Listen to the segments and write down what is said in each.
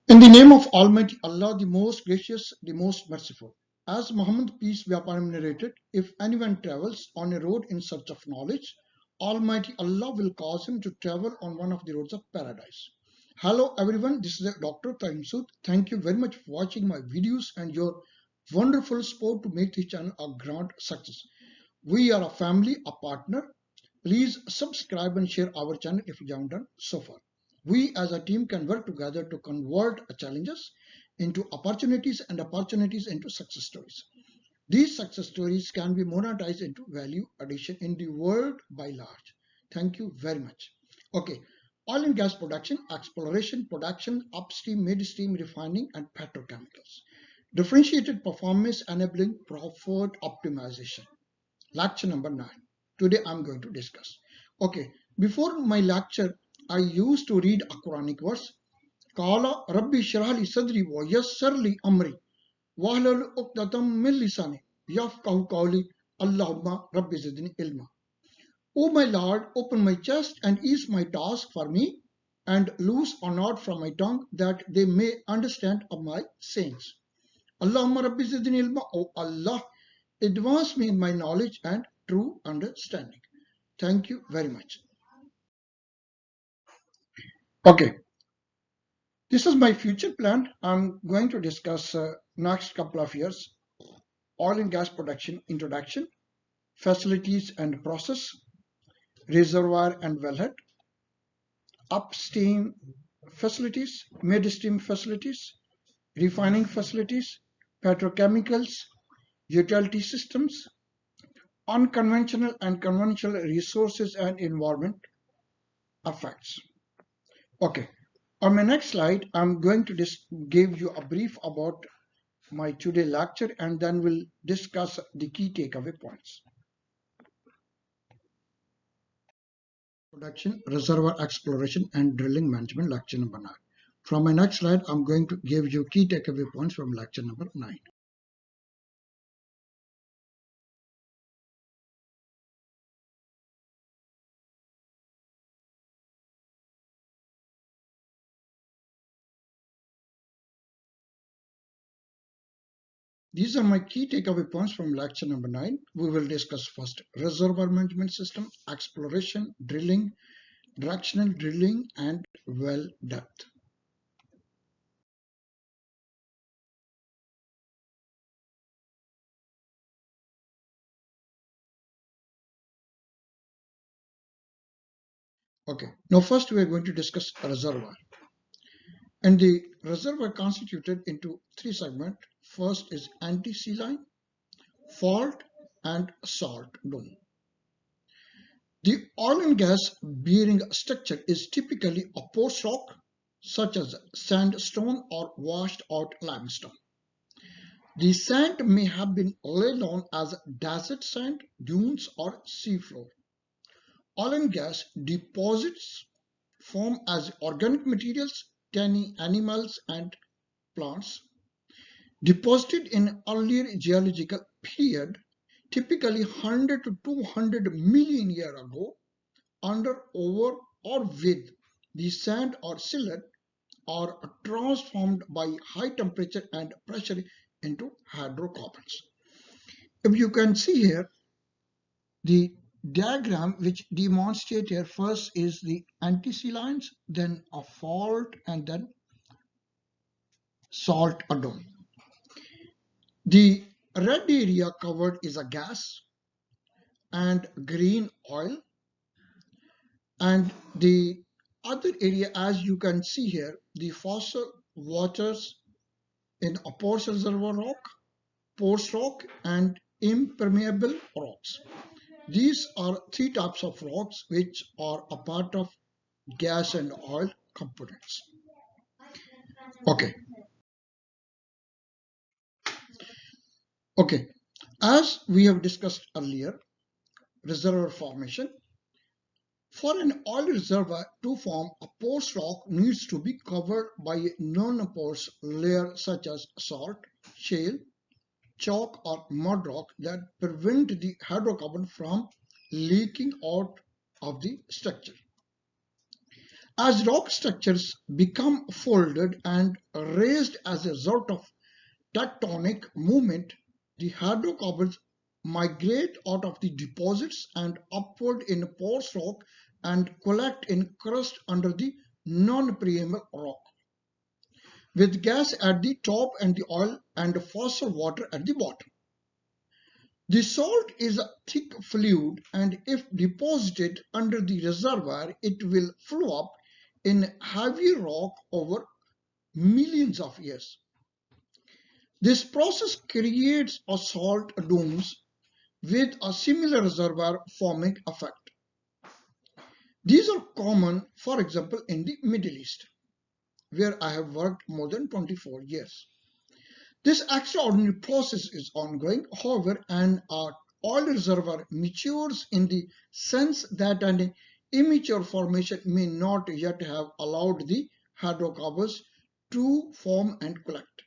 In the name of Almighty Allah, the most gracious, the most merciful. As Muhammad, peace be upon him, narrated, if anyone travels on a road in search of knowledge, Almighty Allah will cause him to travel on one of the roads of paradise. Hello everyone, this is Dr. Tariq Masood. Thank you very much for watching my videos and your wonderful support to make this channel a grand success. We are a family, a partner. Please subscribe and share our channel if you haven't done so far. We as a team can work together to convert challenges into opportunities and opportunities into success stories. These success stories can be monetized into value addition in the world by large. Thank you very much. Okay, oil and gas production, exploration, production, upstream, midstream, refining, and petrochemicals. Differentiated performance enabling profit optimization. Lecture number 9. Today I'm going to discuss. Okay, before my lecture, I used to read a Quranic verse. Qala Rabbi Shrahli Sadri wa Yassarli Amri Wahlul Uqdatam min Lisani Yafqahu Qawli Allahumma Rabbi Zidni Ilma. O my Lord, open my chest and ease my task for me, and loose a knot from my tongue that they may understand of my sayings. Allahumma Rabbi Zidni Ilma, O Allah, advance me in my knowledge and true understanding. Thank you very much. Okay, this is my future plan. I'm going to discuss next couple of years oil and gas production introduction, facilities and process, reservoir and wellhead, upstream facilities, midstream facilities, refining facilities, petrochemicals, utility systems, unconventional and conventional resources and environment effects. Okay, on my next slide, I'm going to give you a brief about my today lecture and then we'll discuss the key takeaway points. Production, reservoir exploration and drilling management, lecture number 9. From my next slide, I'm going to give you key takeaway points from lecture number 9. These are my key takeaway points from lecture number 9. We will discuss first reservoir management system, exploration, drilling, directional drilling, and well depth. Okay, now first we are going to discuss reservoir. And the reservoir constituted into three segments. First is anti-saline, fault, and salt dome. The oil and gas bearing structure is typically a porous rock such as sandstone or washed out limestone. The sand may have been laid on as desert sand, dunes, or seafloor. Oil and gas deposits form as organic materials, tiny animals, and plants deposited in earlier geological period, typically 100 to 200 million years ago, under, over, or with the sand or silt, are transformed by high temperature and pressure into hydrocarbons. If you can see here, the diagram which demonstrates here first is the antisalines, then a fault, and then salt dome. The red area covered is a gas and green oil, and the other area, as you can see here, the fossil waters in a porous reservoir rock, porous rock, and impermeable rocks. These are three types of rocks which are a part of gas and oil components. Okay. Okay. As we have discussed earlier, reservoir formation. For an oil reservoir to form, a porous rock needs to be covered by a non-porous layer such as salt, shale, chalk, or mud rock that prevent the hydrocarbon from leaking out of the structure. As rock structures become folded and raised as a result of tectonic movement, the hydrocarbons migrate out of the deposits and upward in porous rock and collect in crust under the non-permeable rock, with gas at the top and the oil and fossil water at the bottom. The salt is a thick fluid, and if deposited under the reservoir, it will flow up in heavy rock over millions of years. This process creates a salt domes with a similar reservoir forming effect. These are common, for example, in the Middle East, where I have worked more than 24 years. This extraordinary process is ongoing, however, and an oil reservoir matures in the sense that an immature formation may not yet have allowed the hydrocarbons to form and collect.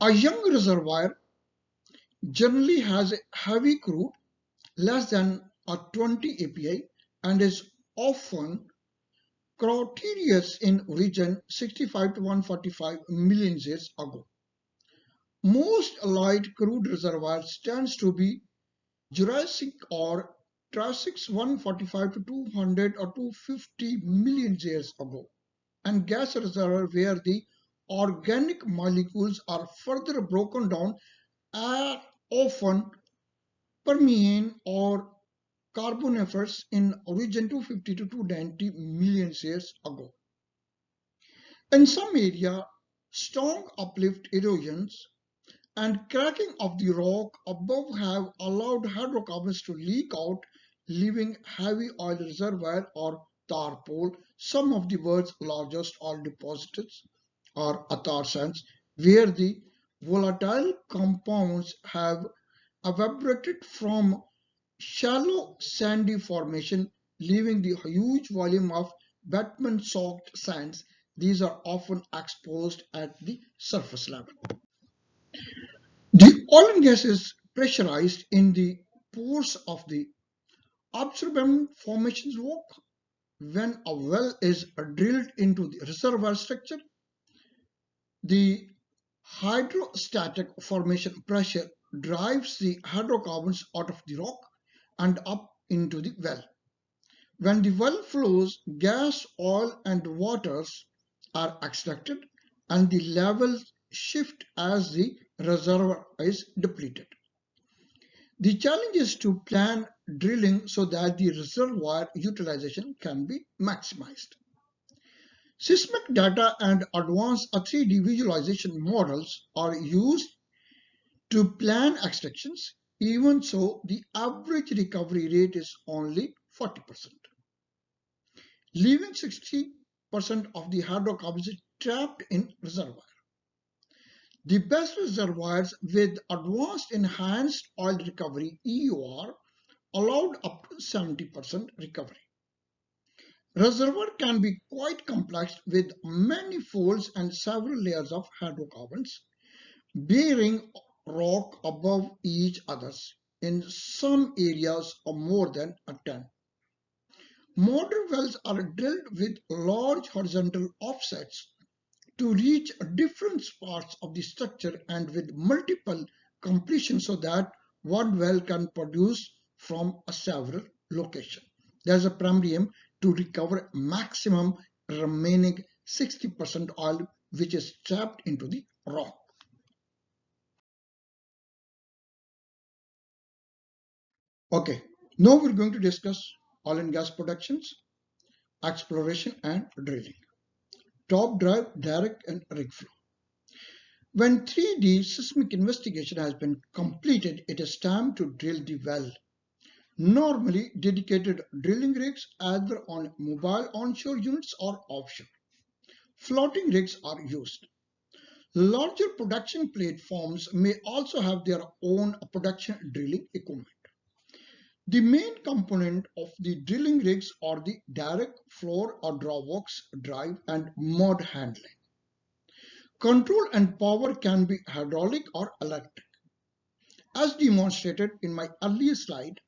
A young reservoir generally has a heavy crude, less than a 20 API, and is often Cretaceous in origin 65 to 145 million years ago. Most light crude reservoirs tends to be Jurassic or Triassic 145 to 200 or 250 million years ago, and gas reservoirs where the organic molecules are further broken down are often Permian or Carboniferous in origin 250 to 290 million years ago. In some areas, strong uplift erosions and cracking of the rock above have allowed hydrocarbons to leak out, leaving heavy oil reservoir or tar pool. Some of the world's largest oil deposits are tar sands, where the volatile compounds have evaporated from shallow sandy formation, leaving the huge volume of bitumen-soaked sands. These are often exposed at the surface level. The oil and gas is pressurized in the pores of the Upstream formations rock. When a well is drilled into the reservoir structure, the hydrostatic formation pressure drives the hydrocarbons out of the rock and up into the well. When the well flows, gas, oil, and waters are extracted, and the levels shift as the reservoir is depleted. The challenge is to plan drilling so that the reservoir utilization can be maximized. Seismic data and advanced 3D visualization models are used to plan extractions. Even so, the average recovery rate is only 40%, leaving 60% of the hydrocarbons trapped in reservoir. The best reservoirs with advanced enhanced oil recovery EOR allowed up to 70% recovery. Reservoir can be quite complex with manifolds and several layers of hydrocarbons bearing rock above each others, in some areas of more than a ton. Modern wells are drilled with large horizontal offsets to reach different parts of the structure and with multiple completions so that one well can produce from several locations. There is a primary aim to recover maximum remaining 60% oil which is trapped into the rock. Okay, now we're going to discuss oil and gas productions, exploration and drilling. Top drive, direct and rig flow. When 3D seismic investigation has been completed, it is time to drill the well. Normally, dedicated drilling rigs either on mobile onshore units or offshore. Floating rigs are used. Larger production platforms may also have their own production drilling equipment. The main component of the drilling rigs are the direct floor or drawworks, drive, and mud handling. Control and power can be hydraulic or electric. As demonstrated in my earlier slide,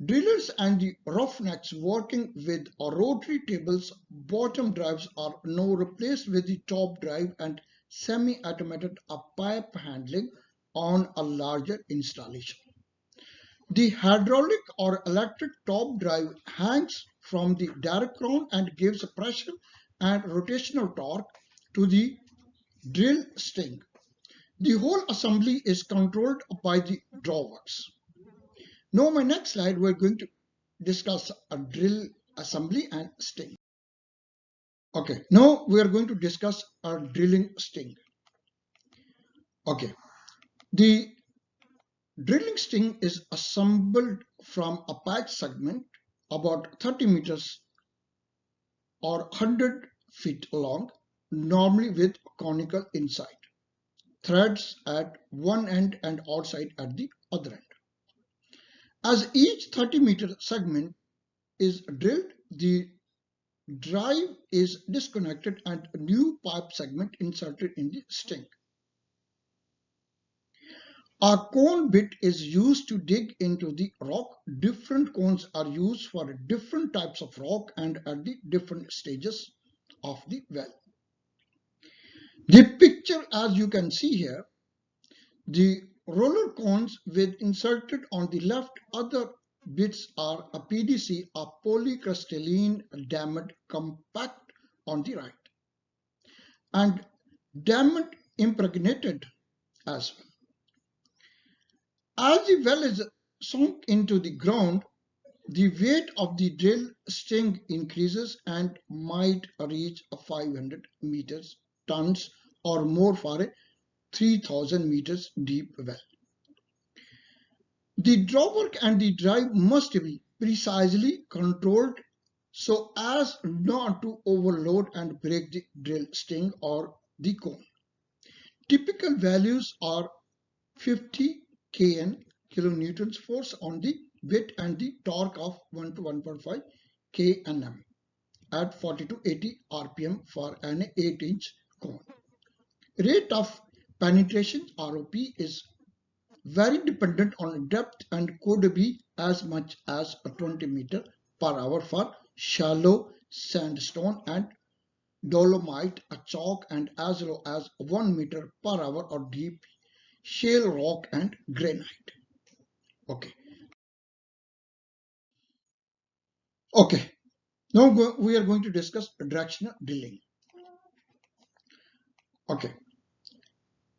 Drillers and the roughnecks working with rotary tables bottom drives are now replaced with the top drive and semi-automated pipe handling on a larger installation. The hydraulic or electric top drive hangs from the direct crown and gives pressure and rotational torque to the drill sting. The whole assembly is controlled by the drawworks. Now, my next slide, we're going to discuss a drill assembly and sting. Okay, now we are going to discuss a drilling sting. Okay, the drilling sting is assembled from a patch segment about 30 meters or 100 feet long, normally with conical inside, threads at one end and outside at the other end. As each 30-meter segment is drilled, the drive is disconnected and a new pipe segment inserted in the sting. A cone bit is used to dig into the rock. Different cones are used for different types of rock and at the different stages of the well. The picture, as you can see here, the roller cones with inserted on the left, other bits are a PDC, a polycrystalline diamond compact on the right, and diamond impregnated as well. As the well is sunk into the ground, the weight of the drill sting increases and might reach 500 meters tons or more for a 3000 meters deep well. The drawwork and the drive must be precisely controlled so as not to overload and break the drill sting or the cone. Typical values are 50 kN kilonewtons force on the bit and the torque of 1 to 1.5 kNm at 40 to 80 rpm for an 8-inch cone. Rate of penetration ROP is very dependent on depth and could be as much as 20 meter per hour for shallow sandstone and dolomite, a chalk, and as low as 1 meter per hour or deep shale rock and granite. Okay. Now we are going to discuss directional drilling. Okay.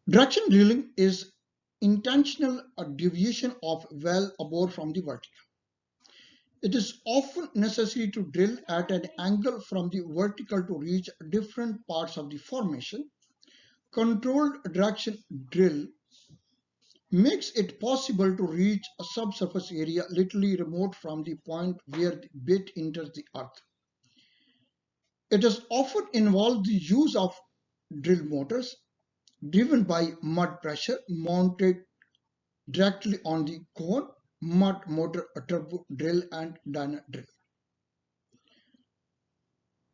Directional drilling is intentional deviation of well bore from the vertical. It is often necessary to drill at an angle from the vertical to reach different parts of the formation. Controlled direction drill makes it possible to reach a subsurface area literally remote from the point where the bit enters the earth. It has often involved the use of drill motors driven by mud pressure mounted directly on the cone, mud motor, turbo drill, and dyno drill.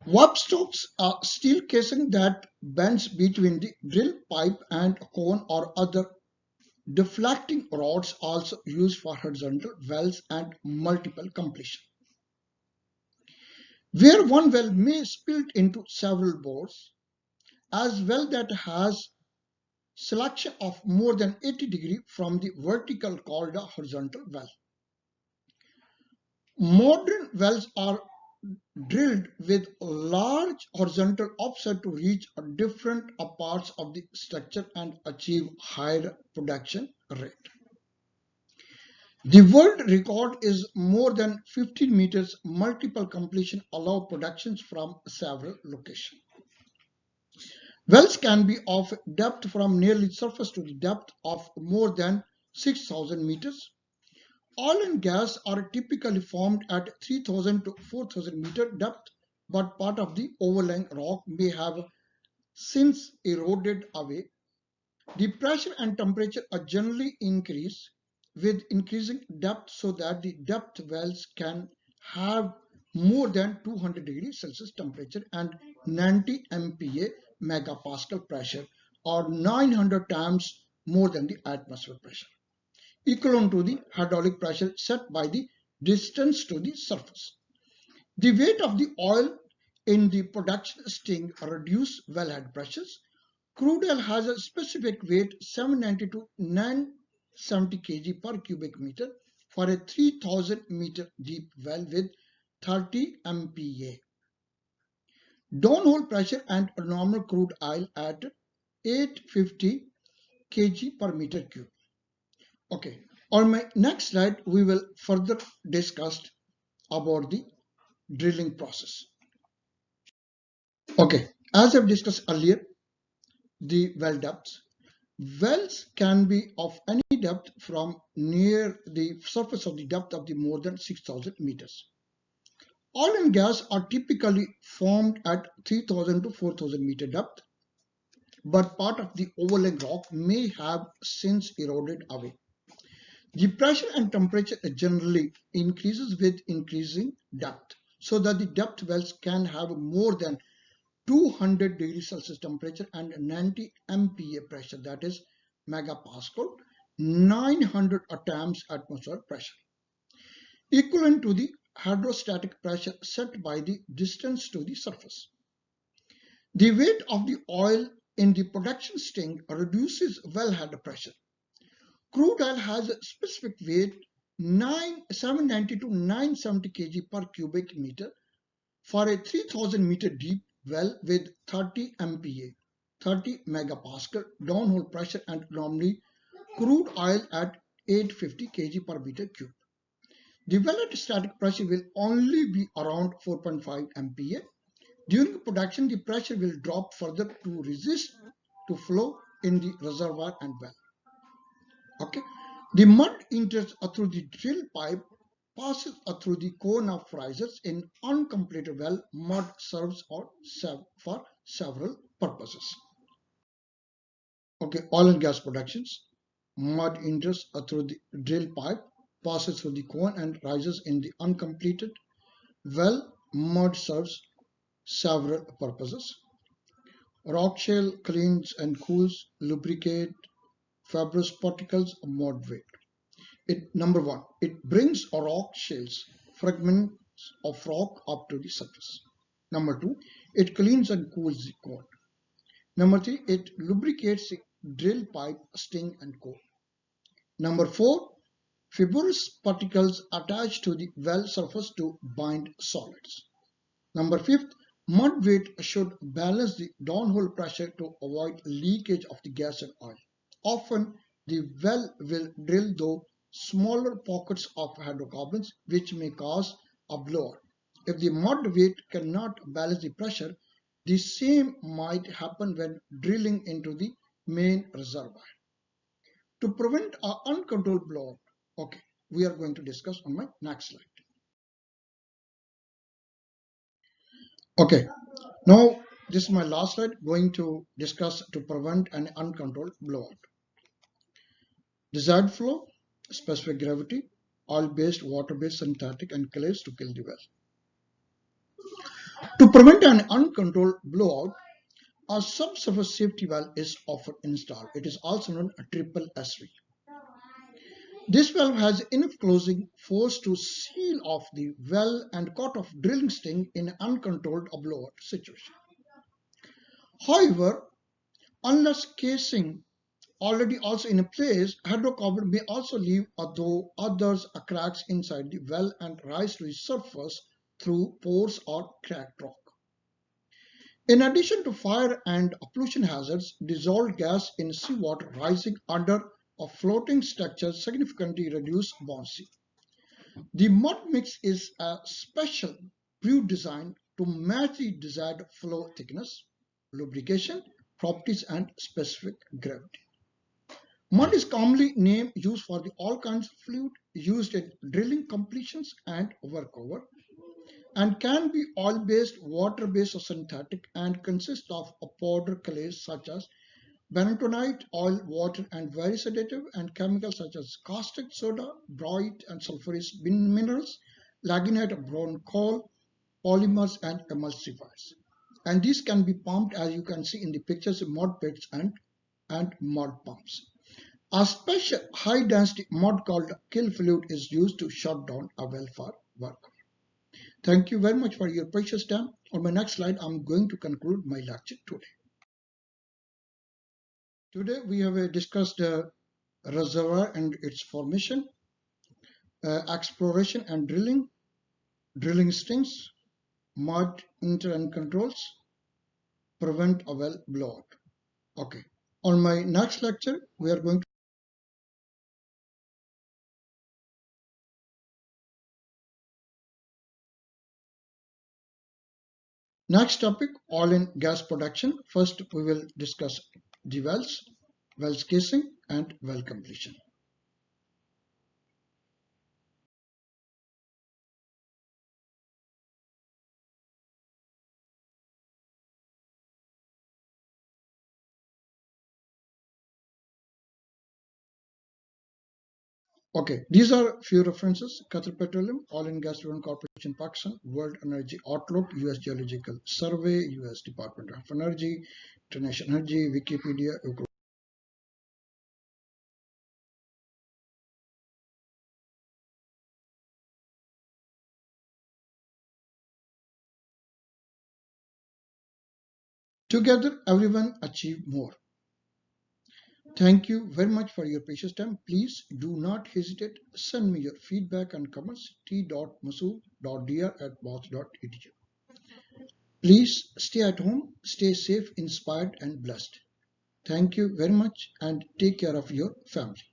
Warp stocks are steel casing that bends between the drill pipe and cone or other deflecting rods also used for horizontal wells and multiple completion. Where one well may split into several bores, as well that has selection of more than 80 degrees from the vertical called a horizontal well. Modern wells are drilled with large horizontal offset to reach different parts of the structure and achieve higher production rate. The world record is more than 15 meters. Multiple completion allow productions from several locations. Wells can be of depth from nearly surface to the depth of more than 6,000 meters. Oil and gas are typically formed at 3,000 to 4,000 meter depth, but part of the overlying rock may have since eroded away. The pressure and temperature are generally increased with increasing depth so that the depth wells can have more than 200 degrees Celsius temperature and 90 MPa megapascal pressure or 900 times more than the atmosphere pressure, equivalent to the hydraulic pressure set by the distance to the surface. The weight of the oil in the production sting reduces wellhead pressures. Crude oil has a specific weight 790 to 970 kg per cubic meter for a 3000 meter deep well with 30 MPa. Downhole pressure and normal crude oil at 850 kg per meter cube. Okay, on my next slide, we will further discuss about the drilling process. Okay, as I've discussed earlier, the well depths. Wells can be of any depth from near the surface of the depth of the more than 6,000 meters. Oil and gas are typically formed at 3,000 to 4,000 meter depth, but part of the overlying rock may have since eroded away. The pressure and temperature generally increases with increasing depth, so that the depth wells can have more than 200 degrees Celsius temperature and 90 MPa pressure, that is megapascal, 900 atms atmospheric pressure, equivalent to the hydrostatic pressure set by the distance to the surface. The weight of the oil in the production sting reduces wellhead pressure. Crude oil has a specific weight 790 to 970 kg per cubic meter for a 3000 meter deep well with 30 MPa, 30 megapascal downhole pressure and normally crude oil at 850 kg per meter cube. The wellhead static pressure will only be around 4.5 MPa. During production, the pressure will drop further to resist to flow in the reservoir and well. Okay, the mud enters through the drill pipe, passes through the cone of risers in uncompleted well. Mud serves for several purposes. Okay, oil and gas productions. Mud enters through the drill pipe, passes through the cone and rises in the uncompleted well. Mud serves several purposes. Rock shale cleans and cools, lubricate fibrous particles, mud weight. Number one, it brings rock shales, fragments of rock up to the surface. Number two, it cleans and cools the core. Number three, it lubricates the drill pipe, sting and core. Number four, fibrous particles attach to the well surface to bind solids. Number fifth, mud weight should balance the downhole pressure to avoid leakage of the gas and oil. Often, the well will drill through smaller pockets of hydrocarbons which may cause a blowout. If the mud weight cannot balance the pressure, the same might happen when drilling into the main reservoir. To prevent an uncontrolled blowout, okay, we are going to discuss on my next slide. Okay, now this is my last slide, going to discuss to prevent an uncontrolled blowout. Desired flow, specific gravity, oil-based, water-based, synthetic, and clays to kill the well. To prevent an uncontrolled blowout, a subsurface safety valve is often installed. It is also known as triple SV. This valve has enough closing force to seal off the well and cut off drilling sting in an uncontrolled blowout situation. However, unless casing already also in place, hydrocarbon may also leave though others cracks inside the well and rise to the surface through pores or cracked rock. In addition to fire and pollution hazards, dissolved gas in seawater rising under a floating structure significantly reduce buoyancy. The mud mix is a special brew designed to match the desired flow thickness, lubrication, properties, and specific gravity. Mud is commonly name used for all kinds of fluid used in drilling completions and workover, and can be oil-based, water-based, or synthetic, and consist of a powder clays such as bentonite, oil, water, and very sedative, and chemicals such as caustic soda, bright and sulfurous minerals, lagunite, brown coal, polymers, and emulsifiers. And these can be pumped, as you can see in the pictures, mud pits and mud pumps. A special high-density mud called kill fluid is used to shut down a well for work. Thank you very much for your precious time. On my next slide, I'm going to conclude my lecture today. Today we have discussed the reservoir and its formation, exploration and drilling, drilling strings, mud inter and controls, prevent a well blowout. Okay. On my next lecture, we are going to next topic, oil and gas production. First, we will discuss the wells, wells casing, and well completion. Okay, these are few references: Qatar Petroleum, Oil and Gas Development Corporation, Pakistan, World Energy Outlook, U.S. Geological Survey, U.S. Department of Energy, International Energy, Wikipedia. Together, everyone achieve more. Thank you very much for your precious time. Please do not hesitate. Send me your feedback and comments t.masood.dr@both.edu. Please stay at home, stay safe, inspired, and blessed. Thank you very much and take care of your family.